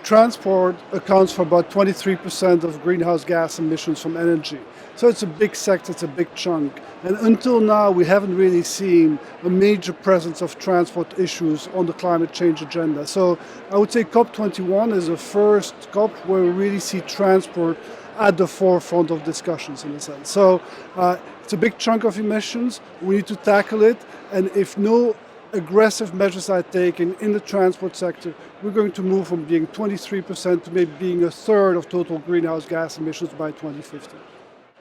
transport accounts for about 23% of greenhouse gas emissions from energy. So it's a big sector, it's a big chunk. And until now, we haven't really seen a major presence of transport issues on the climate change agenda. So I would say COP21 is the first COP where we really see transport at the forefront of discussions in a sense. So it's a big chunk of emissions, we need to tackle it, and if no aggressive measures are taken in the transport sector, we're going to move from being 23% to maybe being a third of total greenhouse gas emissions by 2050.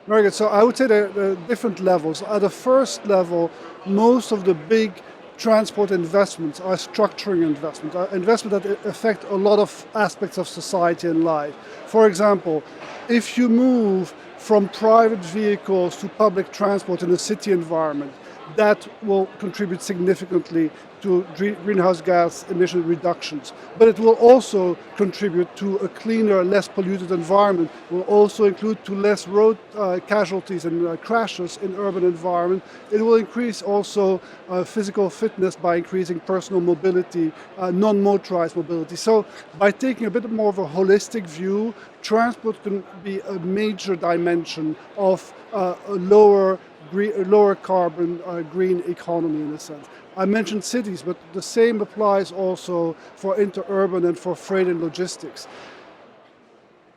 Very good. So I would say there are different levels. At the first level, most of the big transport investments are structuring investments, investments that affect a lot of aspects of society and life. For example, if you move from private vehicles to public transport in a city environment, that will contribute significantly to greenhouse gas emission reductions. But it will also contribute to a cleaner, less polluted environment. It will also include to less road casualties and crashes in urban environment. It will increase also physical fitness by increasing personal mobility, non-motorized mobility. So by taking a bit more of a holistic view, transport can be a major dimension of a lower carbon green economy in a sense. I mentioned cities, but the same applies also for interurban and for freight and logistics.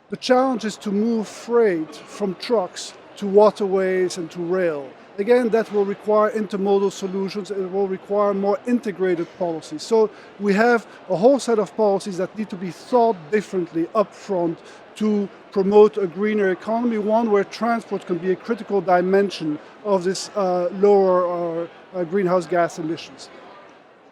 The challenge is to move freight from trucks to waterways and to rail. Again, that will require intermodal solutions, it will require more integrated policies. So we have a whole set of policies that need to be thought differently upfront to promote a greener economy, one where transport can be a critical dimension of this lower greenhouse gas emissions.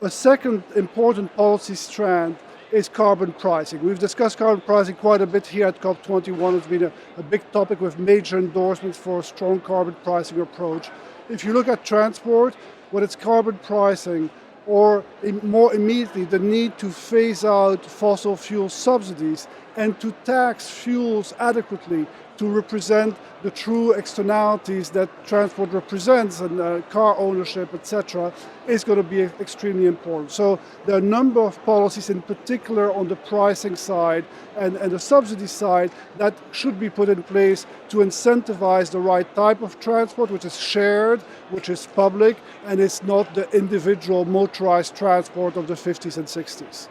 A second important policy strand is carbon pricing. We've discussed carbon pricing quite a bit here at COP21. It's been a big topic with major endorsements for a strong carbon pricing approach. If you look at transport, whether it's carbon pricing or more immediately the need to phase out fossil fuel subsidies and to tax fuels adequately to represent the true externalities that transport represents and car ownership, etc., is going to be extremely important. So there are a number of policies, in particular on the pricing side and the subsidy side, that should be put in place to incentivize the right type of transport, which is shared, which is public, and it's not the individual motorized transport of the 50s and 60s.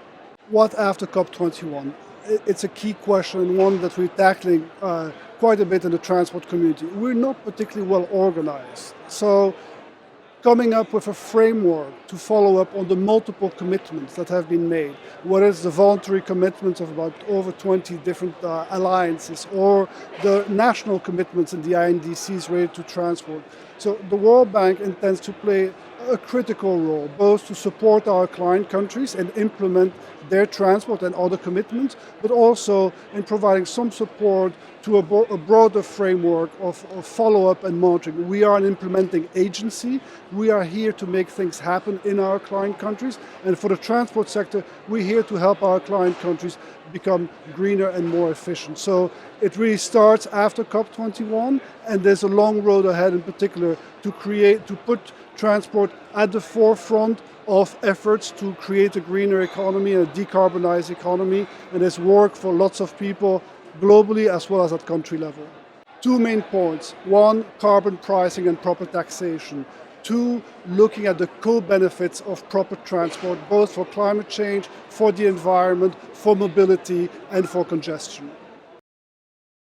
What after COP21? It's a key question, and one that we're tackling quite a bit in the transport community. We're not particularly well organized. So coming up with a framework to follow up on the multiple commitments that have been made, whether it's the voluntary commitments of about over 20 different alliances or the national commitments in the INDCs related to transport. So the World Bank intends to play a critical role, both to support our client countries and implement their transport and other commitments, but also in providing some support to a broader framework of follow-up and monitoring. We are an implementing agency. We are here to make things happen in our client countries. And for the transport sector, we're here to help our client countries become greener and more efficient. So it really starts after COP21, and there's a long road ahead in particular to put transport at the forefront of efforts to create a greener economy and a decarbonized economy, and there's work for lots of people globally as well as at country level. Two main points. One, carbon pricing and proper taxation. Two, looking at the co-benefits of proper transport, both for climate change, for the environment, for mobility, and for congestion.